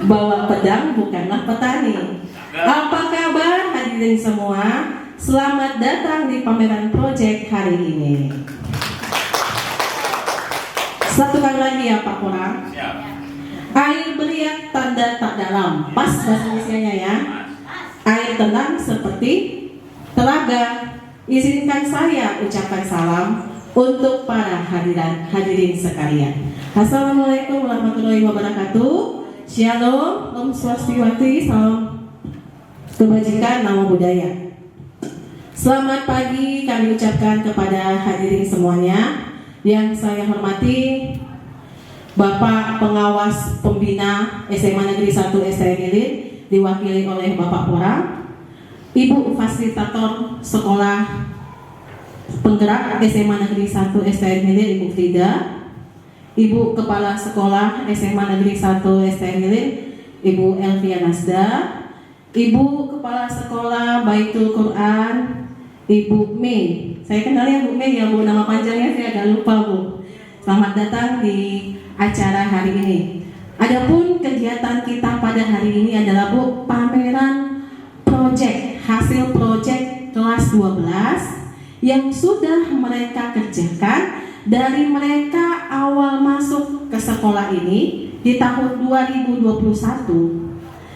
Bawa pedang bukanlah petani. Apa kabar hadirin semua? Selamat datang di pameran project hari ini. Satu kali lagi ya Pak Kurang. Air beriak tanda tak dalam. Pas bahasa Indonesianya ya. Air tenang seperti telaga. Izinkan saya ucapkan salam untuk para hadirin sekalian. Assalamualaikum warahmatullahi wabarakatuh. Shalom, Om Swastiwati, salam kebajikan, nama budaya. Selamat pagi kami ucapkan kepada hadirin semuanya. Yang saya hormati Bapak Pengawas Pembina SMA Negeri 1 STN Ilir, diwakili oleh Bapak Porang, Ibu Fasilitator Sekolah Penggerak SMA Negeri 1 STN Ilir, Ibu Frida, Ibu Kepala Sekolah SMA Negeri 1 STN Ilir, Ibu Elvia Nasda, Ibu Kepala Sekolah Baitul Quran, Ibu Mei. Saya kenal ya Bu Mei ya Bu, nama panjangnya saya agak lupa Bu. Selamat datang di acara hari ini. Adapun kegiatan kita pada hari ini adalah Bu, pameran project, hasil project kelas 12 yang sudah mereka kerjakan dari mereka awal masuk ke sekolah ini di tahun 2021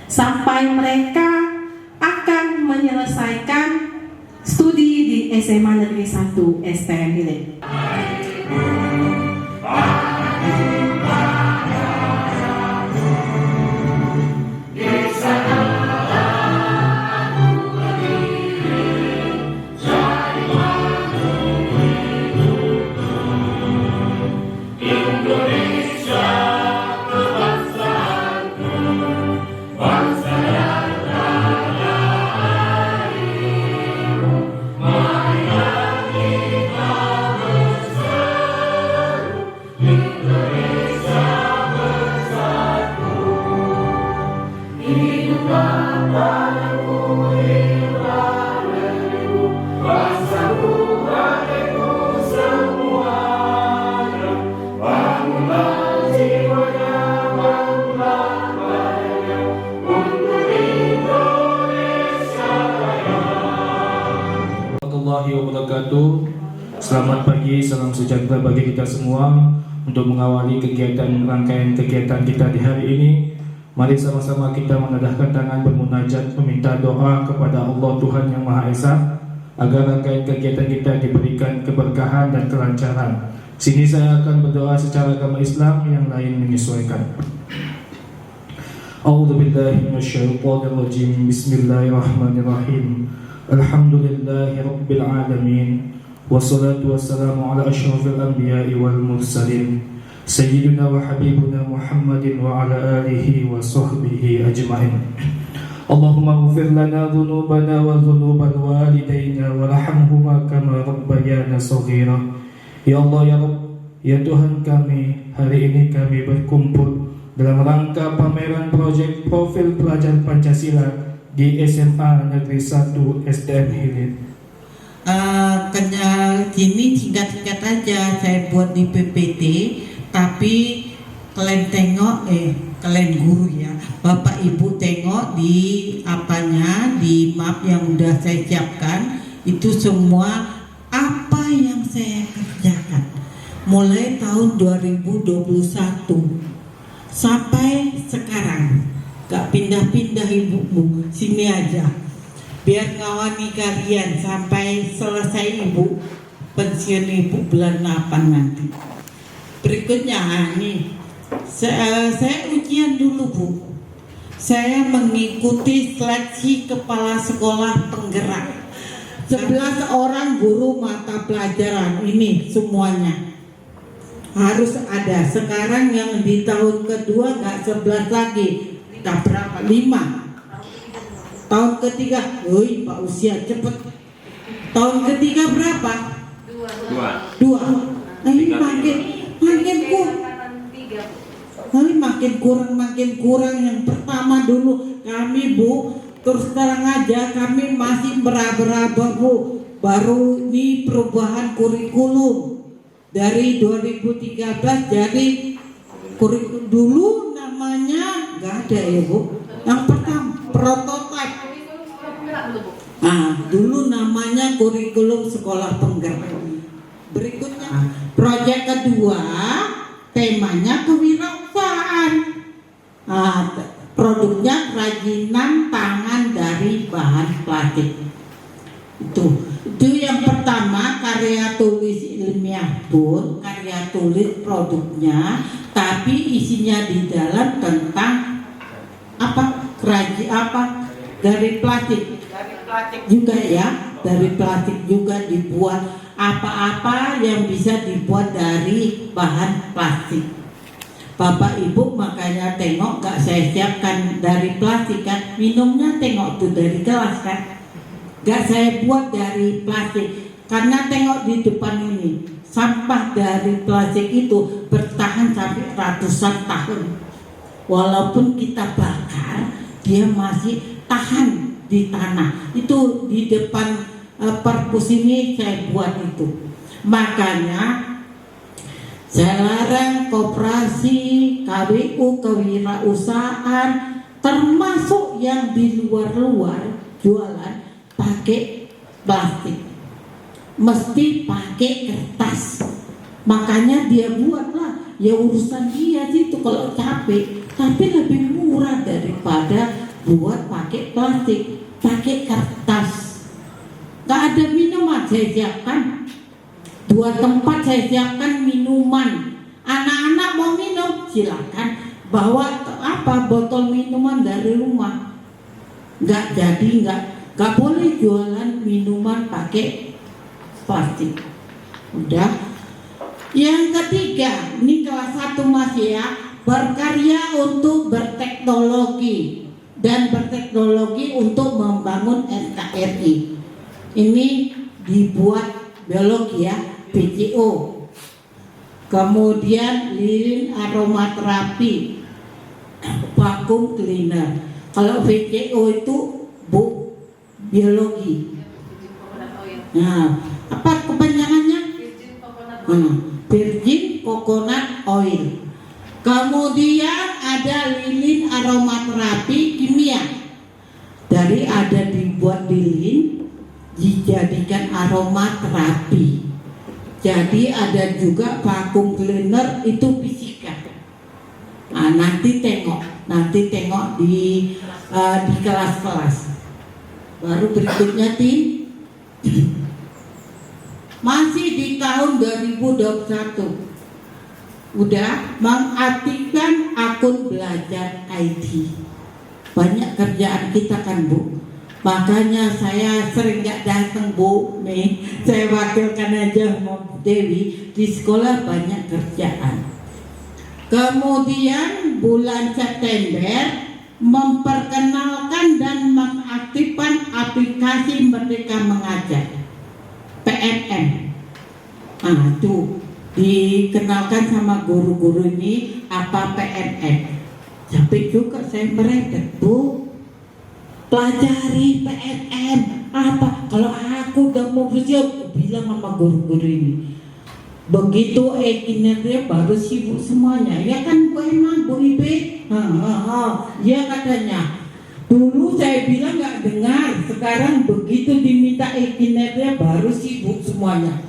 sampai mereka akan menyelesaikan studi di SMA Negeri 1 STN Ilir. Selamat pagi, salam sejahtera bagi kita semua. Untuk mengawali rangkaian kegiatan kita di hari ini, mari sama-sama kita menadahkan tangan bermunajat meminta doa kepada Allah Tuhan Yang Maha Esa agar rangkaian kegiatan kita diberikan keberkahan dan kelancaran. Sini saya akan berdoa secara agama Islam, yang lain menyesuaikan. A'udzubillahi minasyaitonirrajim. Bismillahirrahmanirrahim. Alhamdulillahirabbil alamin. Wassalatu wassalamu ala asyrafil anbiya'i wal mursalin Sayyidina wa habibuna Muhammadin wa ala alihi wa sahbihi ajma'in. Allahumma ghfir lana dhunubana wa dhunubal walidayna warhamhuma kama rabbayana shaghira. Ya Allah ya Rabb, ya Tuhan kami, hari ini kami berkumpul dalam rangka pameran proyek profil pelajar Pancasila di SMA Negeri 1 STN Ilir. Gini singkat-singkat aja saya buat di PPT, tapi kalian tengok kalian guru ya, Bapak Ibu tengok di apanya, di map yang udah saya siapkan itu semua apa yang saya kerjakan mulai tahun 2021 sampai sekarang. Gak pindah-pindah ibu, sini aja biar ngawani kalian sampai selesai ibu, pensiun ibu bulan 8 nanti. Berikutnya nih, saya ujian dulu Bu. Saya mengikuti seleksi kepala sekolah penggerak 11 orang guru mata pelajaran ini semuanya harus ada. Sekarang yang di tahun kedua nggak 11 lagi, kita berapa? 5. Tahun ketiga, woi Pak usia cepet. Tahun ketiga berapa? 2. Nah ini makin kurang. Yang pertama dulu kami Bu, terus terang aja kami masih meraba-raba Bu. Baru ini perubahan kurikulum dari 2013 jadi kurikulum dulu namanya nggak ada ya Bu. Yang pertama prototipe. Dulu namanya kurikulum sekolah penggerak. Berikutnya proyek kedua temanya kewirausahaan. Produknya kerajinan tangan dari bahan plastik. Itu yang pertama, karya tulis ilmiah pun, karya tulis produknya, tapi isinya di dalam tentang dari plastik juga ya, dari plastik juga dibuat apa-apa yang bisa dibuat dari bahan plastik. Bapak Ibu makanya tengok gak saya siapkan dari plastik kan, minumnya tengok tuh dari gelas kan, gak saya buat dari plastik karena tengok di depan ini sampah dari plastik itu bertahan sampai ratusan tahun. Walaupun kita bakar, dia masih tahan di tanah. Itu di depan perpus ini saya buat itu. Makanya saya larang koperasi, KWU, kewirausahaan, termasuk yang di luar-luar jualan pakai plastik, mesti pakai kertas. Makanya dia buatlah, ya urusan dia situ kalau capek, tapi lebih murah daripada buat pakai plastik, pakai kertas. Gak ada minuman saya siapkan. 2 tempat saya siapkan minuman. Anak-anak mau minum silakan bawa botol minuman dari rumah. Gak boleh jualan minuman pakai plastik. Udah. Yang ketiga, ini kelas 1 masih ya, berkarya untuk berteknologi dan berteknologi untuk membangun NKRI. Ini dibuat biologi ya, PCO. Kemudian lilin aromaterapi, vakum cleaner. Kalau VCO itu biologi. Nah, apa kepanjangannya? Virgin coconut oil. Kemudian ada lilin aromaterapi kimia. Dari ada dibuat lilin dijadikan aromaterapi. Jadi ada juga vacuum cleaner itu fisika. Nanti tengok di kelas-kelas. Baru berikutnya tim masih di tahun 2021 udah mengaktifkan akun belajar IT. Banyak kerjaan kita kan Bu. Makanya saya sering gak datang Bu nih, saya wakilkan aja Bu Dewi. Di sekolah banyak kerjaan. Kemudian bulan September memperkenalkan dan mengaktifkan aplikasi Merdeka Mengajar PMM. Tuh dikenalkan sama guru-guru ini apa PMM. Sampai juga saya meredek Bu, pelajari PMM apa. Kalau aku udah mau bersiap, bilang sama guru-guru ini. Begitu kinerja baru sibuk semuanya. Ya kan Bu Emang, Bu Ibe? Ya katanya. Dulu saya bilang gak dengar. Sekarang begitu diminta kinerja baru sibuk semuanya.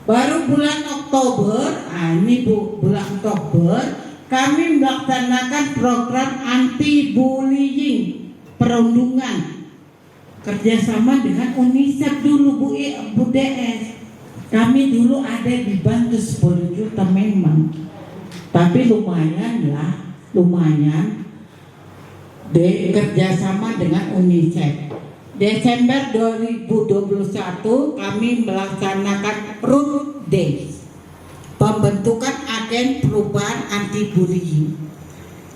Baru bulan Oktober, ini Bu, bulan Oktober kami melaksanakan program anti bullying, perundungan, kerjasama dengan UNICEF dulu Bu DS. Kami dulu ada dibantu 10 juta memang, tapi lumayan kerjasama dengan UNICEF. Desember 2021 kami melaksanakan Root Days, pembentukan agen perubahan anti bullying.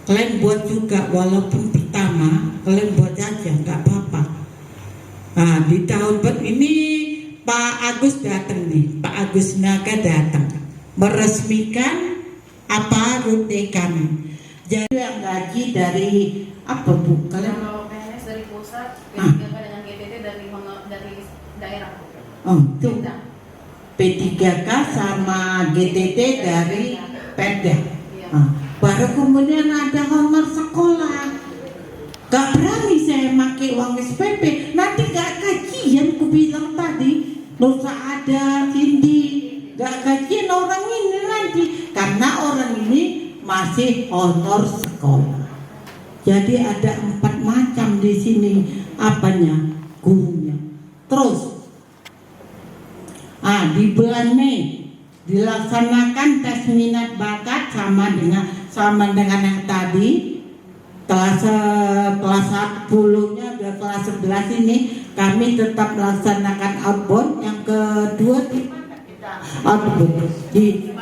Kalian buat juga, walaupun pertama kalian buat aja nggak apa-apa. Di tahun ini Pak Agus datang nih, Pak Agus Naga datang meresmikan Root Day kami. Jadi yang gaji dari apa Bu? Kalian kalau PNS dari pusat, P3K dengan GTT dari daerah. Tuh. P3K sama GTT dari Perda. Baru kemudian ada honor sekolah. Gak berani saya pakai uang SPP, nanti gak gajian, ku bilang tadi. Dosa ada Cindy, gak gajian orang ini nanti, karena orang ini masih honor sekolah. Jadi ada 4 macam di sini apanya gurunya. Terus, di bulan Mei dilaksanakan tes minat bakat sama dengan yang tadi. Kelas 10-nya dan kelas 11 ini kami tetap melaksanakan outbound. Yang kedua di mana kita outbound? Di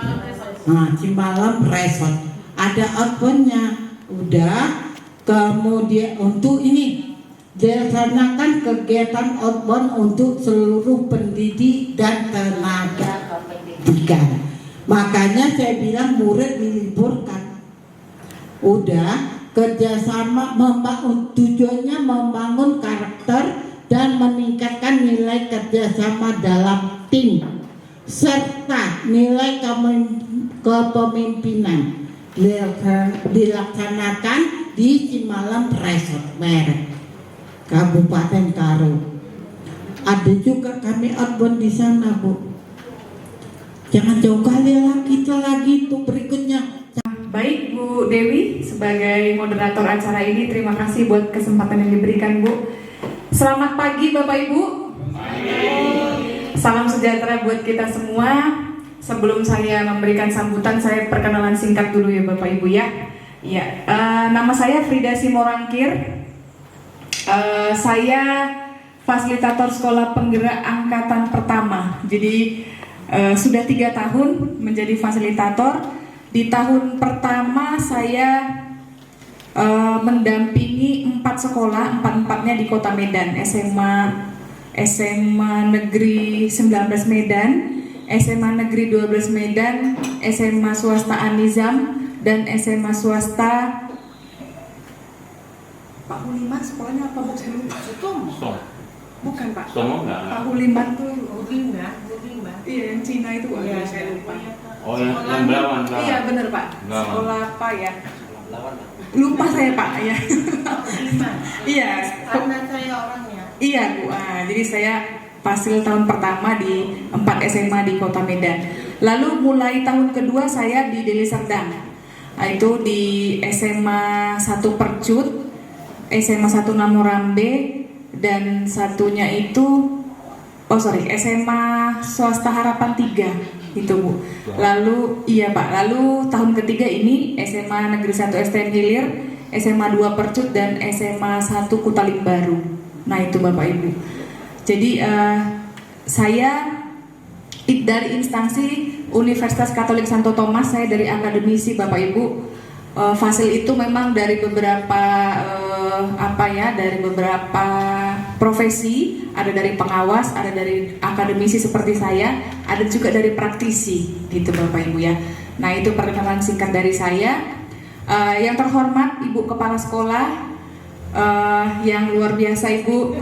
Cimalam Resort. Ada outboundnya, udah. Kemudian untuk ini dilaksanakan kegiatan outbound untuk seluruh pendidik dan tenaga pendidikan. Makanya saya bilang murid diliburkan. Udah. Kerjasama tujuannya membangun karakter dan meningkatkan nilai kerjasama dalam tim serta nilai kepemimpinan. Dilaksanakan di Cimalam Resort Merek, Kabupaten Karo. Ada juga kami outbound di sana, Bu. Jangan jauh kali lagi itu berikutnya. Baik Bu Dewi, sebagai moderator acara ini terima kasih buat kesempatan yang diberikan Bu. Selamat pagi Bapak Ibu. Salam sejahtera buat kita semua. Sebelum saya memberikan sambutan, saya perkenalan singkat dulu ya Bapak Ibu ya. Ya, nama saya Frida Simorangkir. Saya fasilitator sekolah penggerak angkatan pertama. Jadi sudah 3 tahun menjadi fasilitator. Di tahun pertama saya mendampingi 4 sekolah, 4-empatnya di Kota Medan, SMA Negeri 19 Medan, SMA Negeri 12 Medan, SMA Swasta An-Nizam, dan SMA Swasta Pak Huliman. Sekolahnya apa Bu? Bukan Pak. Pak Huliman tuh iya, yang Cina itu saya lupa. Oh, yang Belawan. Iya benar Pak. Sekolah apa ya? Lupa saya Pak ya. Iya. Karena saya orangnya. Iya Bu. Jadi saya fasil tahun pertama di 4 SMA di Kota Medan. Lalu mulai tahun kedua saya di Deli Serdang. Itu di SMA 1 Percut, SMA 1 Namorambe, dan satunya itu SMA Swasta Harapan 3 itu Bu. Lalu iya Pak, lalu tahun ketiga ini SMA Negeri 1 STM Hilir, SMA 2 Percut, dan SMA 1 Kutaling Baru. Nah itu Bapak Ibu. Jadi saya dari instansi Universitas Katolik Santo Thomas, saya dari akademisi Bapak Ibu. Fasil itu memang dari beberapa dari beberapa profesi, ada dari pengawas, ada dari akademisi seperti saya, ada juga dari praktisi gitu Bapak Ibu ya. Nah itu perkenalan singkat dari saya. Yang terhormat Ibu Kepala Sekolah, yang luar biasa Ibu,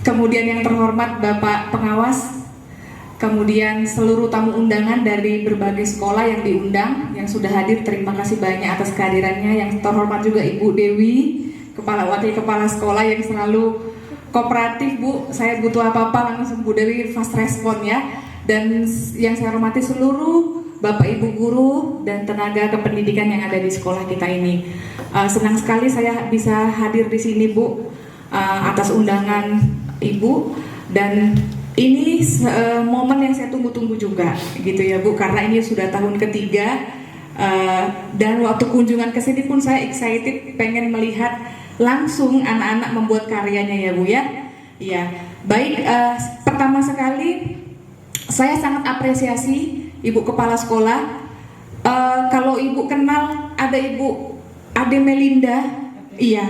kemudian yang terhormat Bapak Pengawas, kemudian seluruh tamu undangan dari berbagai sekolah yang diundang, yang sudah hadir, terima kasih banyak atas kehadirannya. Yang terhormat juga Ibu Dewi, Wakil Kepala Sekolah yang selalu kooperatif Bu, saya butuh apa-apa langsung Bu Dewi fast respon ya. Dan yang saya hormati seluruh Bapak Ibu guru dan tenaga kependidikan yang ada di sekolah kita ini. Senang sekali saya bisa hadir di sini Bu, atas undangan Ibu, dan ini momen yang saya tunggu-tunggu juga gitu ya Bu, karena ini sudah tahun ketiga, dan waktu kunjungan ke sini pun saya excited pengen melihat langsung anak-anak membuat karyanya ya Bu ya. Iya, baik, pertama sekali saya sangat apresiasi Ibu Kepala Sekolah. Kalau Ibu kenal ada Ibu Ade Melinda, iya,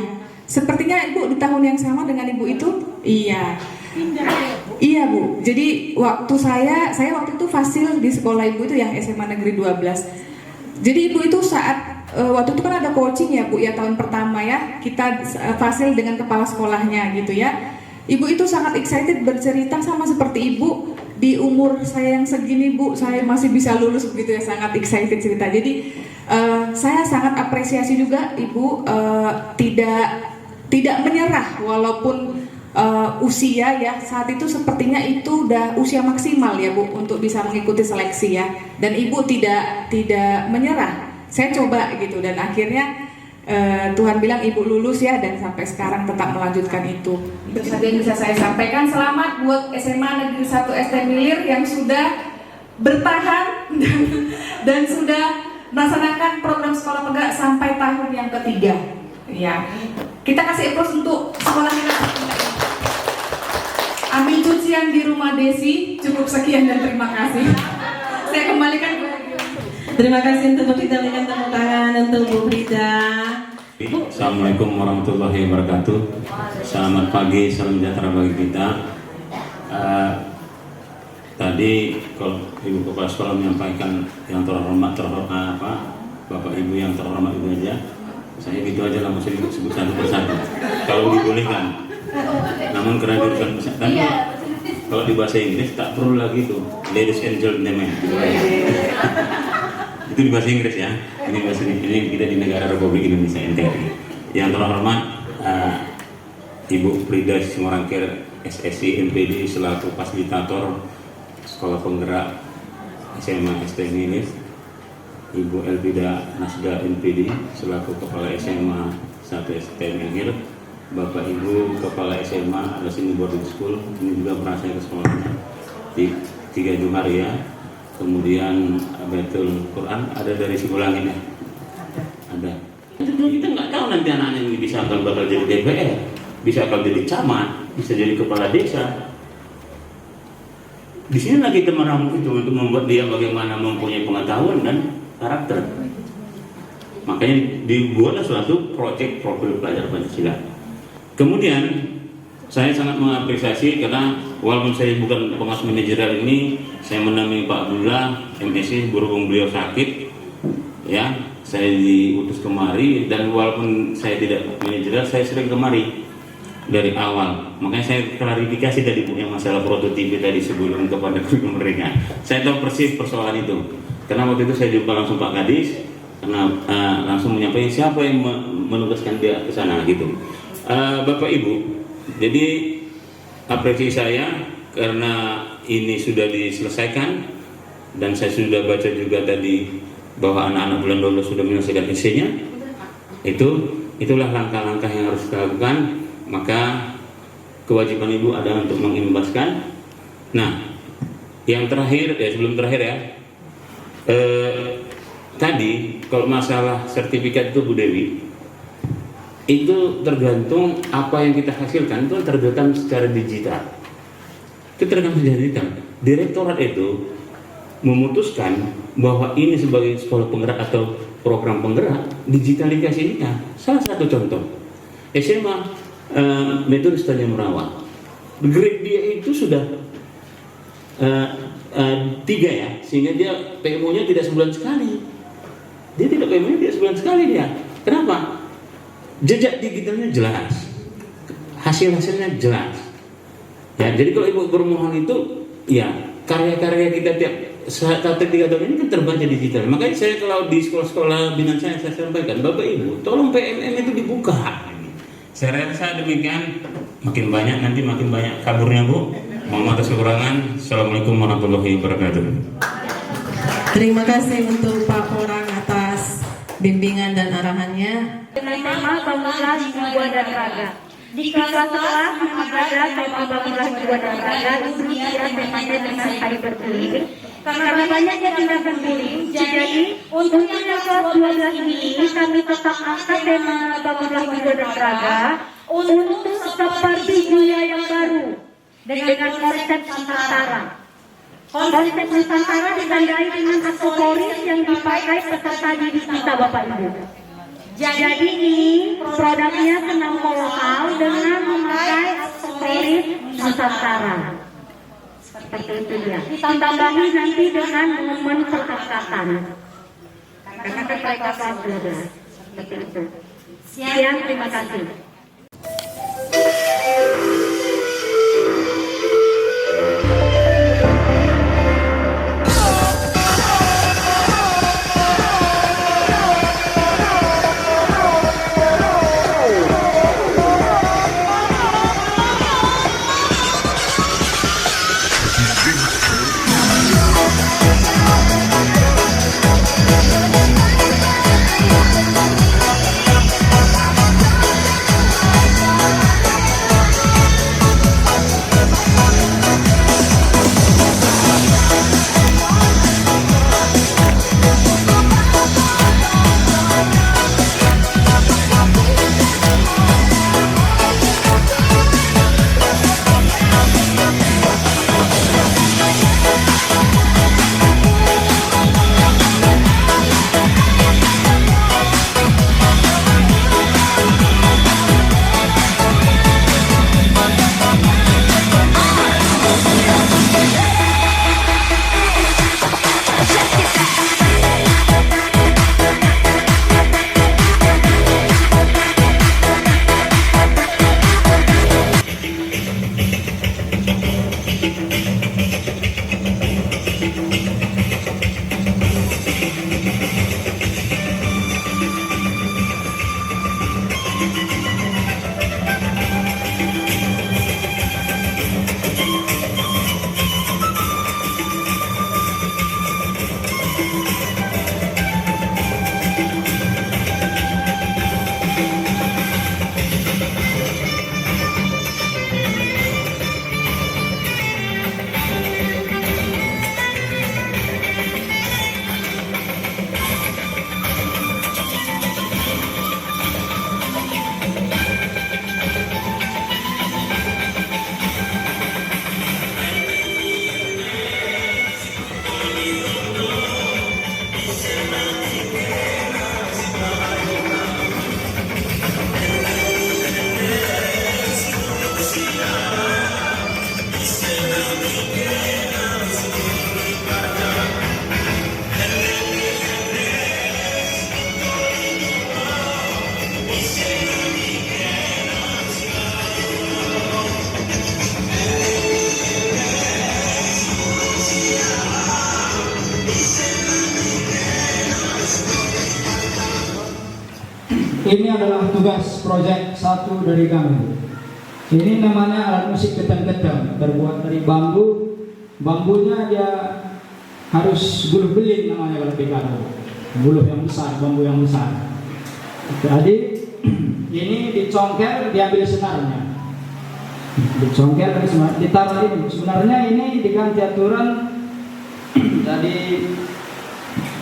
sepertinya Ibu di tahun yang sama dengan Ibu itu, iya. Iya Bu, jadi waktu saya waktu itu fasil di sekolah Ibu itu ya, SMA Negeri 12. Jadi Ibu itu saat waktu itu kan ada coaching ya Bu ya, tahun pertama ya, kita fasil dengan kepala sekolahnya gitu ya. Ibu itu sangat excited bercerita sama seperti Ibu, di umur saya yang segini Bu, saya masih bisa lulus begitu ya, sangat excited cerita. Jadi Saya sangat apresiasi juga Ibu tidak menyerah walaupun usia ya saat itu sepertinya itu udah usia maksimal ya Bu untuk bisa mengikuti seleksi ya, dan Ibu tidak menyerah. Saya coba gitu dan akhirnya Tuhan bilang Ibu lulus ya, dan sampai sekarang tetap melanjutkan itu. Itu saja yang bisa saya sampaikan. Selamat buat SMA Negeri 1 ST Milir yang sudah bertahan dan sudah melaksanakan program sekolah penggerak sampai tahun yang ketiga. Ya, kita kasih applause untuk sekolah kita. Ambil cucian di rumah Desi. Cukup sekian dan terima kasih. Saya kembalikan ke Terima kasih untuk kita berikan tepuk tangan untuk Bu Frida. Assalamualaikum warahmatullahi wabarakatuh. Selamat pagi, salam sejahtera bagi kita. Tadi kalau Ibu Kepala Sekolah menyampaikan yang terhormat Bapak Ibu yang terhormat itu aja. Saya gitu aja lah, mesti disebut satu persatu. Kalau dibolehkan. Namun karena diurusan dan kalau di bahasa Inggris tak perlu lagi tuh ladies and gentlemen. Itu di bahasa Inggris ya. Ini bahasa ini kita di negara Republik Indonesia NTRI. Yang terhormat Ibu Frida Simorangkir SSI MPD selaku fasilitator Sekolah Penggerak SMA ST Milir, Ibu Elvida Nasda MPD selaku Kepala SMA 1 ST Milir, Bapak Ibu Kepala SMA Al-Sini Boarding School, ini juga pernah saya ke sekolahnya di 3 Juhari ya. Kemudian Baitul Quran ada dari Sibulangin ya? Ada. Kita nggak tahu nanti anak-anak ini bisa akan bakal jadi DPR, bisa akan jadi camat, bisa jadi kepala desa. Di sini lagi kita meramu itu untuk membuat dia bagaimana mempunyai pengetahuan dan karakter. Makanya dibuatlah suatu proyek profil pelajar Pancasila. Kemudian saya sangat mengapresiasi karena walaupun saya bukan pengawas manajerial ini, saya menemui Pak Abdullah MSc berhubung beliau sakit, ya saya diutus kemari dan walaupun saya tidak manajerial, saya sering kemari dari awal. Makanya saya klarifikasi tadi punya masalah prototipe tadi sebelum kepada mereka. Saya tahu persis persoalan itu. Karena waktu itu saya jumpa langsung Pak Kadis, karena langsung menyampaikan siapa yang menugaskan dia ke sana gitu. Bapak Ibu, jadi apresiasi saya karena ini sudah diselesaikan dan saya sudah baca juga tadi bahwa anak-anak bulan dulu sudah menyelesaikan isinya. Itulah langkah-langkah yang harus kita lakukan. Maka kewajiban Ibu adalah untuk mengimbaskan. Nah, yang terakhir ya sebelum terakhir ya, tadi kalau masalah sertifikat itu Bu Dewi, itu tergantung apa yang kita hasilkan itu tergantung secara digital. Itu tergantung secara digital. Direktorat itu memutuskan bahwa ini sebagai sekolah penggerak atau program penggerak digitalisasinya. Salah satu contoh SMA Metodis Tanjung Merawat, grade dia itu sudah 3 ya, sehingga dia PMO-nya tidak sebulan sekali. Dia tidak PMO-nya tidak sebulan sekali dia. Kenapa? Jejak digitalnya jelas, hasil-hasilnya jelas. Ya, jadi kalau Ibu bermohon itu, ya karya-karya kita tiap 3 tahun ini kan terbaca digital. Makanya saya kalau di sekolah-sekolah binaan saya sampaikan, Bapak Ibu, tolong PMM itu dibuka. Saya rasa demikian, makin banyak kaburnya Bu. Mohon atas kekurangan. Assalamualaikum warahmatullahi wabarakatuh. Terima kasih untuk Pak Porang atas bimbingan dan arahannya. Dengan tema bangunlah jiwa dan raga. Di kelas sekolah ada tema bangunlah jiwa dan raga, kemudian temanya dengan cyber bullying. Karena banyaknya tindakan bullying, jadi untuk yang kelas 12 ini kami tetap angkat tema bangunlah jiwa dan raga untuk seperti dunia yang baru dengan konsep Nusantara. Konsep Nusantara ditandai dengan aksesoris yang dipakai peserta didik kita Bapak Ibu. Jadi ini produknya senam lokal dengan memakai aksesoris Nusantara. Seperti itu dia. Ditambahi nanti dengan momen perangkatan. Karena mereka kelas 12. Seperti itu. Sekian, terima kasih. Ini adalah tugas proyek 1 dari kami. Ini namanya alat musik ketang-ketang, terbuat dari bambu. Bambunya dia harus buluh belit namanya kalau di Karo. Buluh yang besar, bambu yang besar. Jadi ini dicongkel, diambil senarnya. Dicongkel dari senar, ditaruh ini. Sebenarnya ini diganti aturan jadi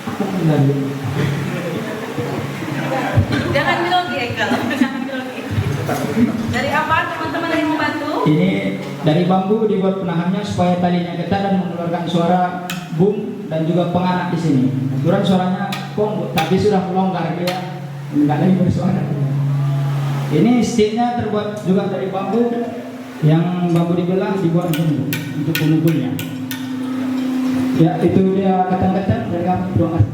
apa tadi? Jangan bilogi, Ekel. Jangan bilogi. Dari apa teman-teman yang membantu? Ini dari bambu dibuat penahannya supaya talinya ketat dan mengeluarkan suara boom dan juga penganak di sini. Aturan suaranya kong, tapi sudah melonggar dia enggak lagi bersuara. Ini sticknya terbuat juga dari bambu, yang bambu dibelah dibuat bumbu untuk pengumpulnya. Ya itu dia ketang-ketang dari kami doang.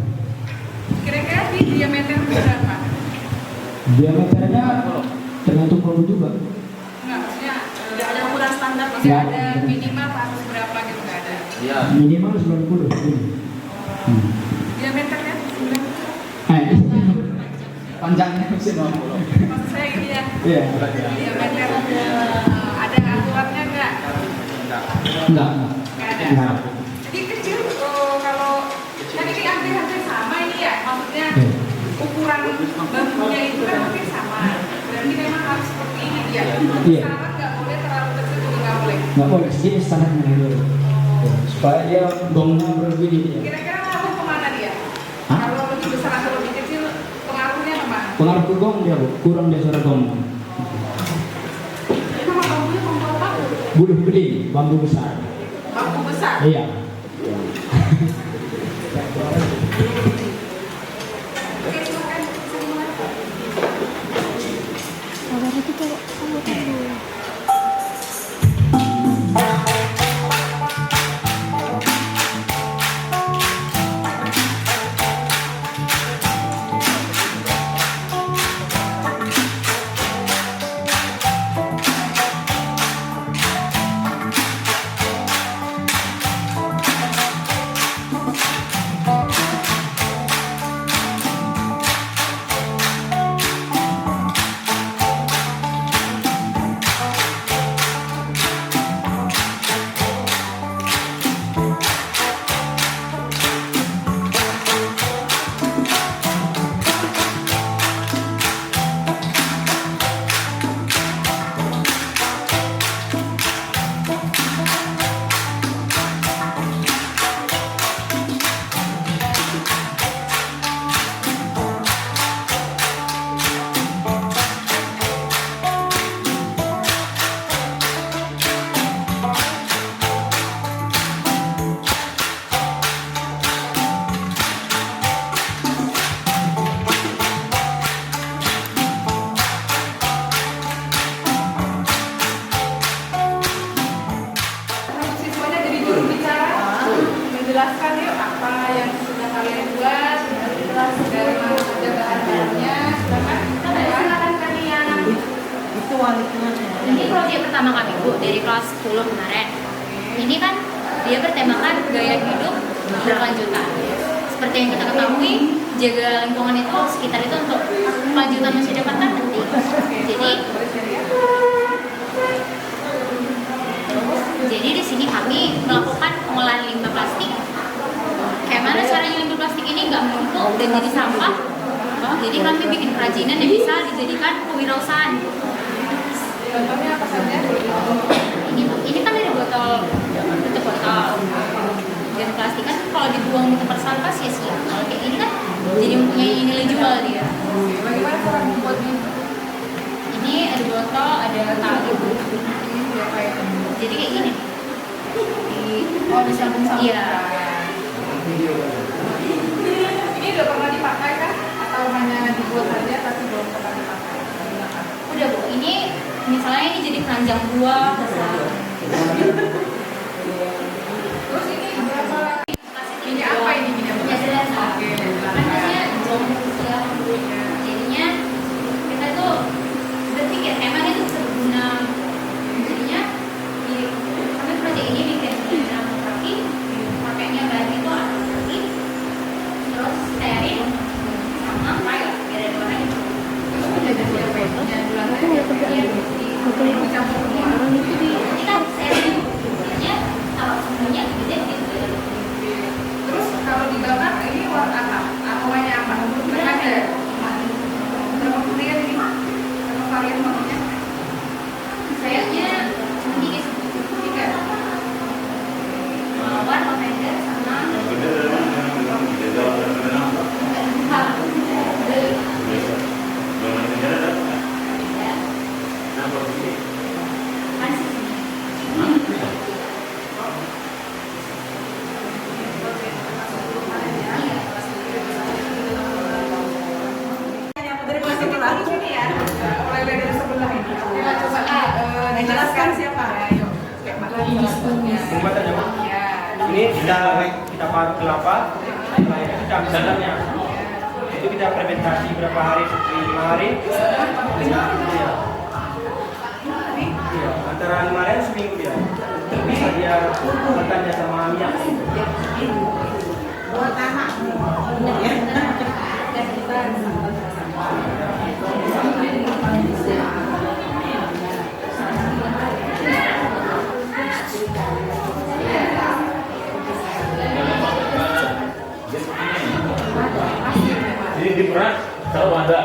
Kira-kira di diameter berapa? Diameternya tergantung produk juga. Enggak, maksudnya Tidak ada ukuran standar. masih Ya. ada minimal harus berapa gitu, nggak ada. Minimal 90. Diameternya 90. Panjangnya sih 90. Maksud saya gini ya. Iya. Diameter ada aturannya nggak? Enggak. Nggak ada. Enggak. Jadi kecil kalau kan ini hampir sama ini ya, maksudnya ukuran bambunya itu kan hampir sama. Berarti memang harus seperti ini dia. Iya. Syarat nggak boleh terlalu kecil juga nggak boleh. Nggak boleh, jadi standarnya dulu supaya dia gongnya berbeda dia. Kira-kira ngaruh kemana dia? Hah? Kalau lebih besar atau lebih kecil pengaruhnya kemana? Pengaruh ke gong dia Bu, kurang dia suara gongnya. Nama bambunya bambu apa? Buluh beling, bambu besar. Bambu besar. Iya. Oke, silakan. Siswanya jadi juru bicara, menjelaskan yuk apa yang sudah kalian buat, dari mana saja bahan-bahannya. Silakan kalian. Ini proyek pertama kami Bu, dari kelas 10 kemarin. Ini kan dia bertemakan gaya hidup berkelanjutan. Seperti yang kita ketahui, jaga lingkungan itu sekitar itu untuk kelanjutan masa depan kan penting. Jadi di sini kami melakukan pengolahan limbah plastik. Kayak mana caranya limbah plastik ini nggak menumpuk dan jadi sampah? Jadi kami bikin kerajinan yang bisa dijadikan kewirausahaan. Contohnya apa saja? Ini kan dari botol, bentuk botol. Dan plastik kan kalau dibuang di tempat sampah sia-sia. Kalau kayak ini kan jadi mempunyai nilai jual dia. Bagaimana cara membuatnya? Ini ada botol, ada tali. Jadi kayak gini. Oh, disambung-sambung. Iya. Ini udah pernah dipakai kan? Atau hanya dibuat saja tapi belum pernah dipakai? Udah Bu, ini misalnya ini jadi keranjang buah. Terus ini berapa? Ini apa ini minyak? Ya sudah. Makanya ya. Jadinya kita tuh berpikir emang itu berguna. Jadinya kami proyek ini bikin benang kaki, pakainya bahan itu atas kaki, terus stearin sama kayu biar ada warnanya. Terus menjadi apa itu? Dicampur semua. Ini kan stearin, jadinya kalau semuanya gede gitu. Terus kalau dibakar ini warna apa? Aromanya apa? Ada berapa varian ini? Berapa varian warnanya? Sayangnya cuma 3 mawar, lavender sama Dari plastik itu harus ini ya, mulai dari sebelah ini. Kita coba jelaskan siapa? Ayo, kayak mana Pembuatannya, Pak. ya. Ini kita parut kelapa, setelah itu kita ambil santannya. Itu kita fermentasi berapa hari? 5 hari. Iya. Iya, antara 5 hari dan seminggu dia. Bisa dia santannya sama minyak. Buat anak. Ya. Jadi di beras selalu ada.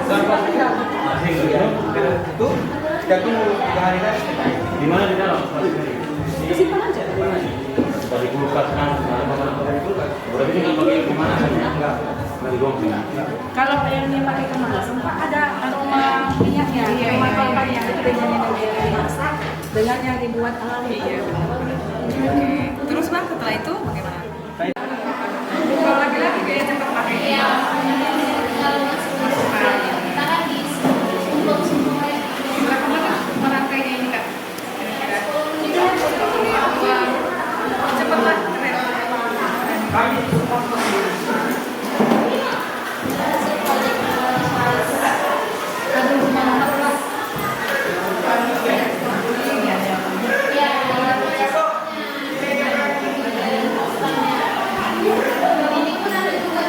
Masih gitu. Itu kita tunggu 3 hari kan. Di mana di dalam? Disimpan aja. Dari kulkas kan. Berarti nggak pakai pemanasan ya? Enggak. Nggak dibuang. Kalau yang dipakai kemasan Pak ada aroma minyaknya, aroma kelapa yang itu bedanya dari yang dimasak dengan yang dibuat alami. Iya. Oke. Terus Bang setelah itu bagaimana? Kalau laki-laki kayaknya cepat pakai. ya kita kan di semua Berapa lama merangkainya ini Kak? Cepat lah, keren. ini pun ada juga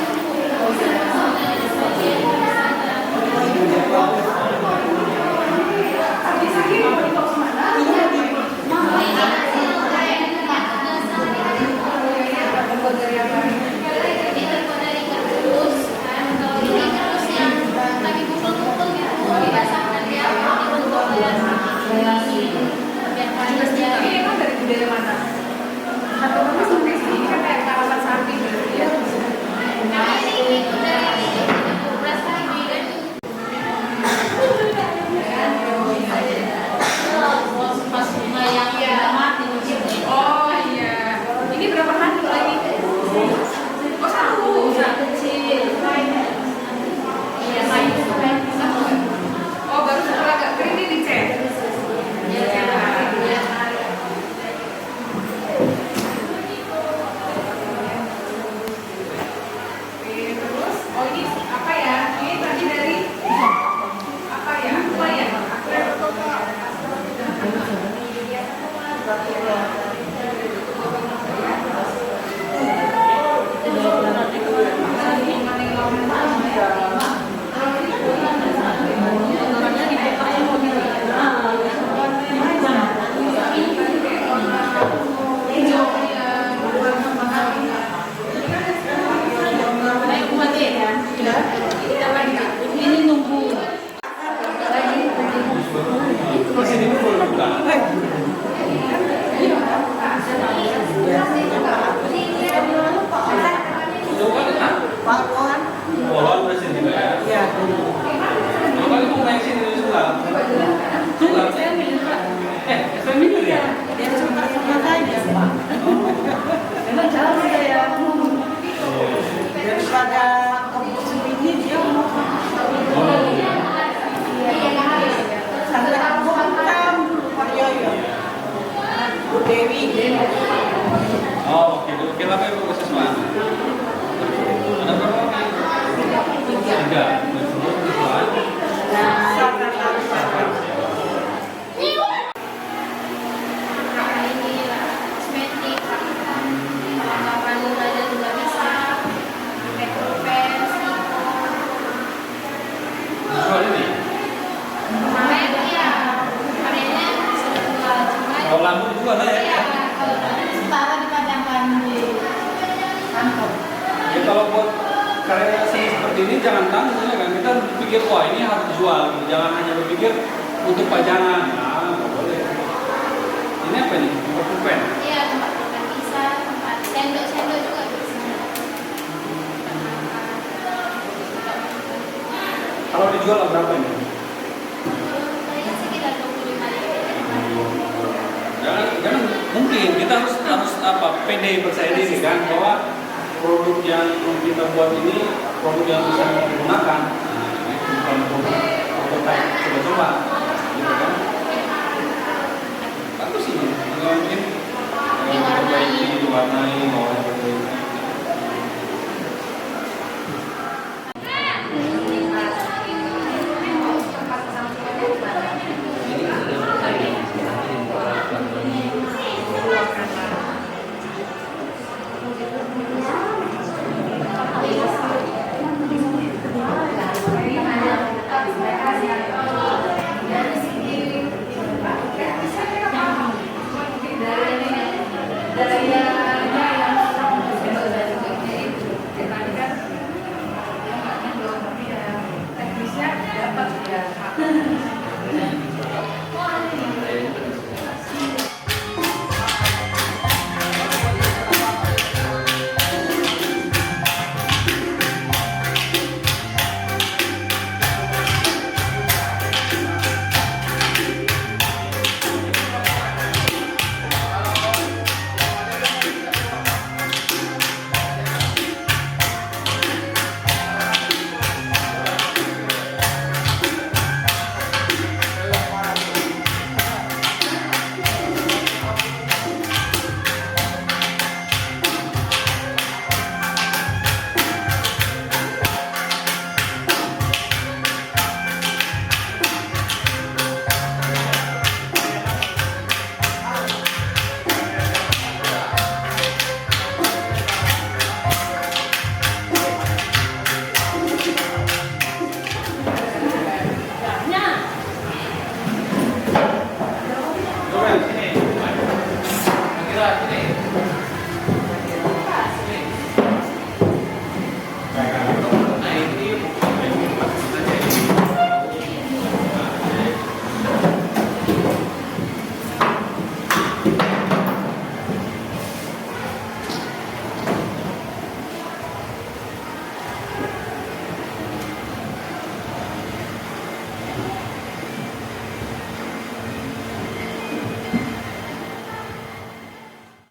ini jangan tanggung ya kan, kita berpikir wah ini harus dijual, jangan hanya berpikir untuk pajangan. Nah, nggak boleh. Ini apa nih? Pulpen. Iya, tempat pulpen bisa, tempat sendok juga bisa. Kalau dijual berapa ini? Kayaknya sekitar 25.000. Jangan mungkin kita harus apa pede percaya diri kan bahwa produk yang kita buat ini produk yang bisa digunakan. Nah, itu bukan produk